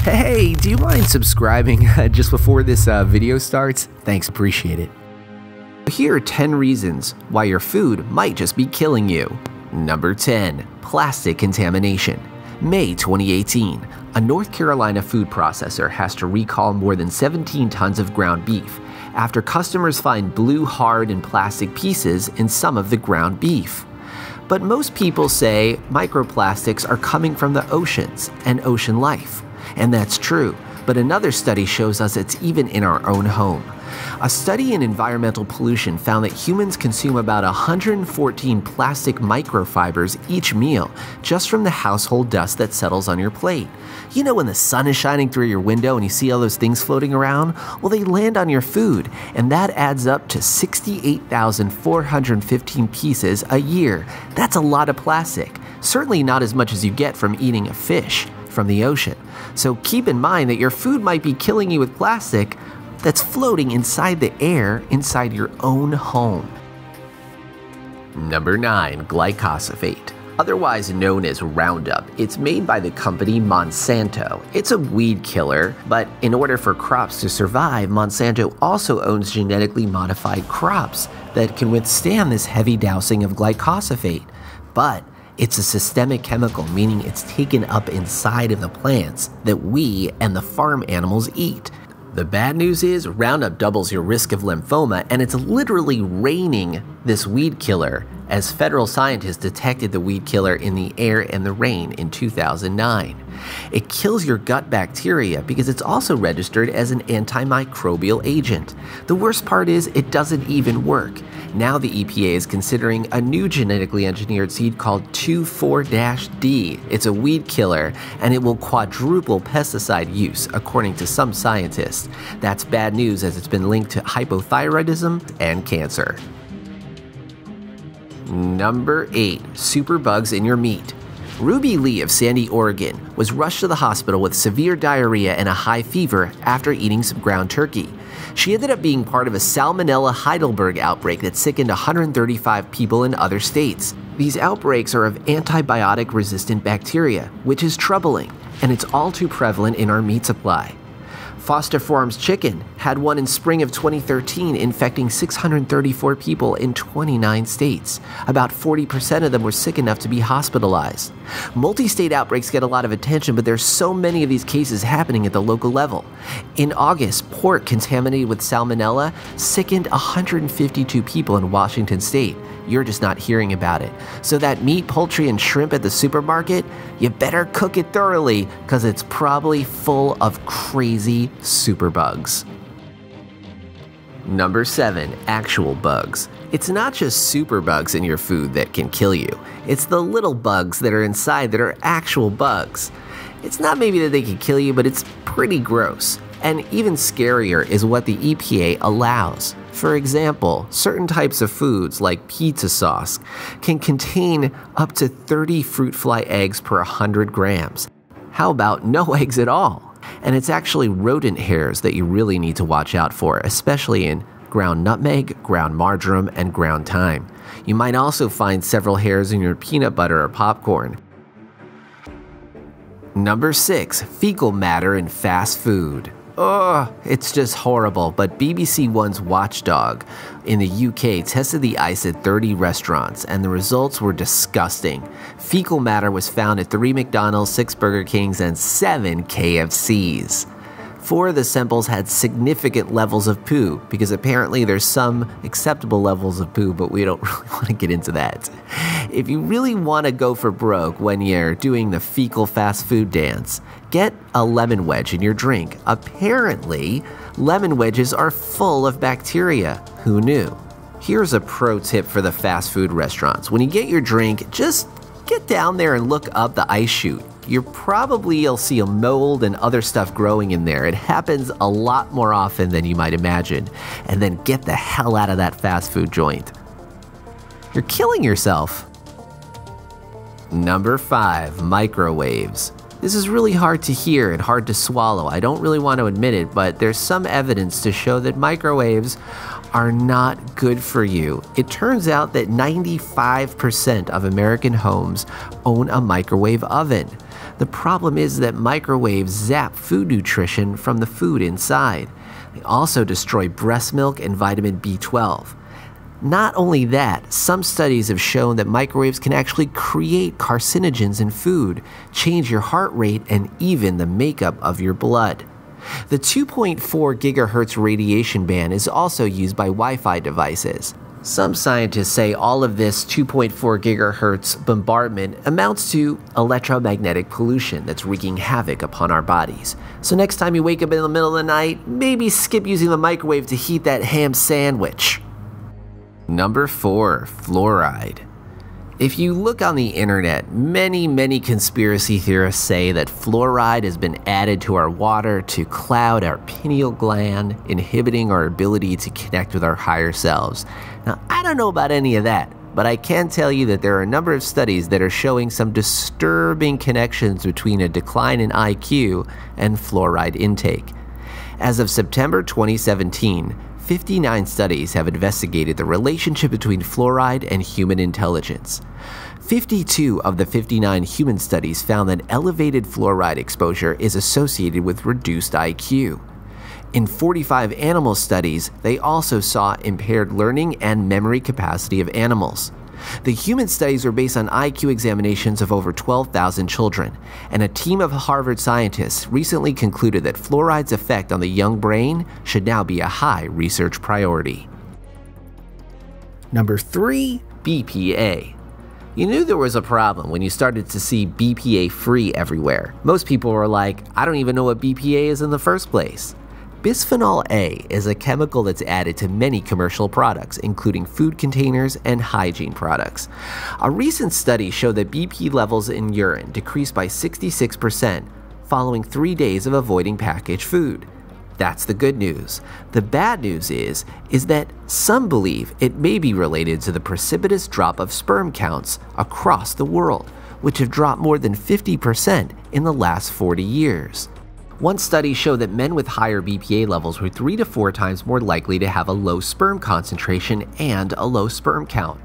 Hey, do you mind subscribing just before this video starts? Thanks, appreciate it. Here are 10 reasons why your food might just be killing you. Number 10. Plastic contamination. May 2018, a North Carolina food processor has to recall more than 17 tons of ground beef after customers find blue, hard, and plastic pieces in some of the ground beef. But most people say microplastics are coming from the oceans and ocean life. And that's true, but another study shows us it's even in our own home. A study in environmental pollution found that humans consume about 114 plastic microfibers each meal just from the household dust that settles on your plate. You know when the sun is shining through your window and you see all those things floating around? Well, they land on your food, and that adds up to 68,415 pieces a year. That's a lot of plastic. Certainly not as much as you get from eating a fish from the ocean. So keep in mind that your food might be killing you with plastic that's floating inside the air inside your own home. Number 9. Glyphosate. Otherwise known as Roundup, it's made by the company Monsanto. It's a weed killer, but in order for crops to survive, Monsanto also owns genetically modified crops that can withstand this heavy dousing of glyphosate. But it's a systemic chemical, meaning it's taken up inside of the plants that we and the farm animals eat. The bad news is Roundup doubles your risk of lymphoma, and it's literally raining this weed killer as federal scientists detected the weed killer in the air and the rain in 2009. It kills your gut bacteria because it's also registered as an antimicrobial agent. The worst part is it doesn't even work. Now the EPA is considering a new genetically engineered seed called 2,4-D. It's a weed killer, and it will quadruple pesticide use, according to some scientists. That's bad news as it's been linked to hypothyroidism and cancer. Number 8. Superbugs in your meat. Ruby Lee of Sandy, Oregon, was rushed to the hospital with severe diarrhea and a high fever after eating some ground turkey. She ended up being part of a Salmonella Heidelberg outbreak that sickened 135 people in other states. These outbreaks are of antibiotic-resistant bacteria, which is troubling, and it's all too prevalent in our meat supply. Foster Farms Chicken had one in spring of 2013, infecting 634 people in 29 states. About 40% of them were sick enough to be hospitalized. Multi-state outbreaks get a lot of attention, but there's so many of these cases happening at the local level. In August, pork contaminated with salmonella sickened 152 people in Washington state. You're just not hearing about it. So that meat, poultry, and shrimp at the supermarket, you better cook it thoroughly because it's probably full of crazy superbugs. Number 7. Actual bugs. It's not just superbugs in your food that can kill you. It's the little bugs that are inside that are actual bugs. It's not maybe that they can kill you, but it's pretty gross. And even scarier is what the EPA allows. For example, certain types of foods like pizza sauce can contain up to 30 fruit fly eggs per 100 grams. How about no eggs at all? And it's actually rodent hairs that you really need to watch out for, especially in ground nutmeg, ground marjoram, and ground thyme. You might also find several hairs in your peanut butter or popcorn. Number 6. Fecal matter in fast food. Oh, it's just horrible, but BBC One's watchdog in the UK tested the ice at 30 restaurants, and the results were disgusting. Fecal matter was found at 3 McDonald's, 6 Burger Kings, and 7 KFCs. 4 of the samples had significant levels of poo, because apparently there's some acceptable levels of poo, but we don't really want to get into that. If you really want to go for broke when you're doing the fecal fast food dance, get a lemon wedge in your drink. Apparently, lemon wedges are full of bacteria. Who knew? Here's a pro tip for the fast food restaurants. When you get your drink, just get down there and look up the ice chute. You'll see a mold and other stuff growing in there. It happens a lot more often than you might imagine. And then get the hell out of that fast food joint. You're killing yourself. Number 5. Microwaves. This is really hard to hear and hard to swallow. I don't really want to admit it, but there's some evidence to show that microwaves are not good for you. It turns out that 95% of American homes own a microwave oven. The problem is that microwaves zap food nutrition from the food inside. They also destroy breast milk and vitamin B12. Not only that, some studies have shown that microwaves can actually create carcinogens in food, change your heart rate, and even the makeup of your blood. The 2.4 gigahertz radiation band is also used by Wi-Fi devices. Some scientists say all of this 2.4 gigahertz bombardment amounts to electromagnetic pollution that's wreaking havoc upon our bodies. So next time you wake up in the middle of the night, maybe skip using the microwave to heat that ham sandwich. Number 4, fluoride. If you look on the internet, many conspiracy theorists say that fluoride has been added to our water to cloud our pineal gland, inhibiting our ability to connect with our higher selves. Now, I don't know about any of that, but I can tell you that there are a number of studies that are showing some disturbing connections between a decline in IQ and fluoride intake. As of September 2017, 59 studies have investigated the relationship between fluoride and human intelligence. 52 of the 59 human studies found that elevated fluoride exposure is associated with reduced IQ. In 45 animal studies, they also saw impaired learning and memory capacity of animals. The human studies were based on IQ examinations of over 12,000 children, and a team of Harvard scientists recently concluded that fluoride's effect on the young brain should now be a high research priority. Number 3, BPA. You knew there was a problem when you started to see BPA-free everywhere. Most people were like, I don't even know what BPA is in the first place. Bisphenol A is a chemical that's added to many commercial products, including food containers and hygiene products. A recent study showed that BP levels in urine decreased by 66% following 3 days of avoiding packaged food. That's the good news. The bad news is that some believe it may be related to the precipitous drop of sperm counts across the world, which have dropped more than 50% in the last 40 years. One study showed that men with higher BPA levels were 3 to 4 times more likely to have a low sperm concentration and a low sperm count.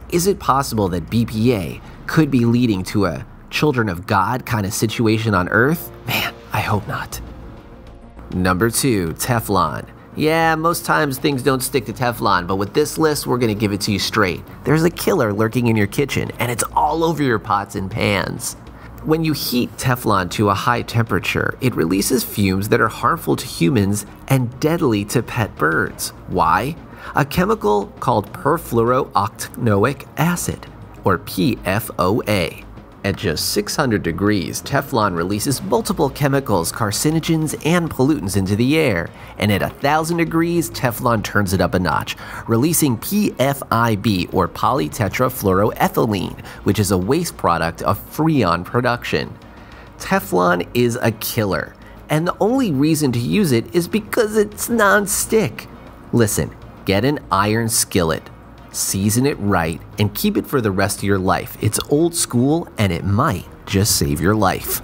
Is it possible that BPA could be leading to a children of God kind of situation on Earth? Man, I hope not. Number 2, Teflon. Yeah, most times things don't stick to Teflon, but with this list, we're gonna give it to you straight. There's a killer lurking in your kitchen, and it's all over your pots and pans. When you heat Teflon to a high temperature, it releases fumes that are harmful to humans and deadly to pet birds. Why? A chemical called perfluorooctanoic acid, or PFOA. At just 600 degrees, Teflon releases multiple chemicals, carcinogens, and pollutants into the air. And at 1,000 degrees, Teflon turns it up a notch, releasing PFIB, or polytetrafluoroethylene, which is a waste product of Freon production. Teflon is a killer, and the only reason to use it is because it's non-stick. Listen, get an iron skillet. Season it right, and keep it for the rest of your life. It's old school, and it might just save your life.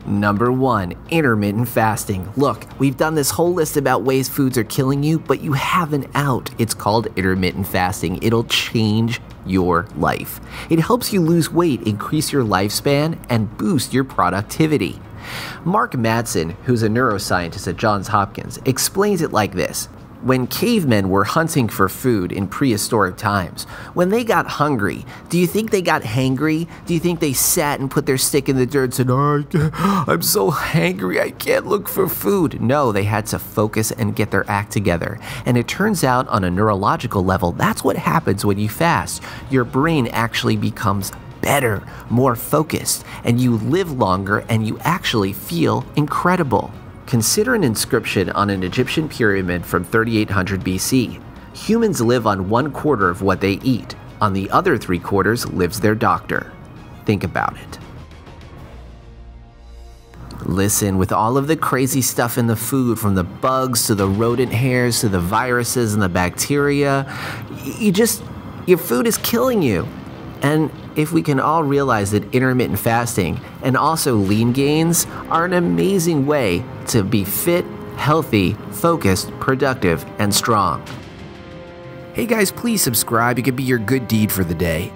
Number 1, intermittent fasting. Look, we've done this whole list about ways foods are killing you, but you have an out. It's called intermittent fasting. It'll change your life. It helps you lose weight, increase your lifespan, and boost your productivity. Mark Madsen, who's a neuroscientist at Johns Hopkins, explains it like this. When cavemen were hunting for food in prehistoric times, when they got hungry, do you think they got hangry? Do you think they sat and put their stick in the dirt and said, I'm so hangry, I can't look for food? No, they had to focus and get their act together. And it turns out on a neurological level, that's what happens when you fast. Your brain actually becomes better, more focused, and you live longer and you actually feel incredible. Consider an inscription on an Egyptian pyramid from 3800 BC. Humans live on 1/4 of what they eat. On the other 3/4 lives their doctor. Think about it. Listen, with all of the crazy stuff in the food, from the bugs to the rodent hairs to the viruses and the bacteria, your food is killing you. And if we can all realize that intermittent fasting and also lean gains are an amazing way to be fit, healthy, focused, productive, and strong. Hey guys, please subscribe. It could be your good deed for the day.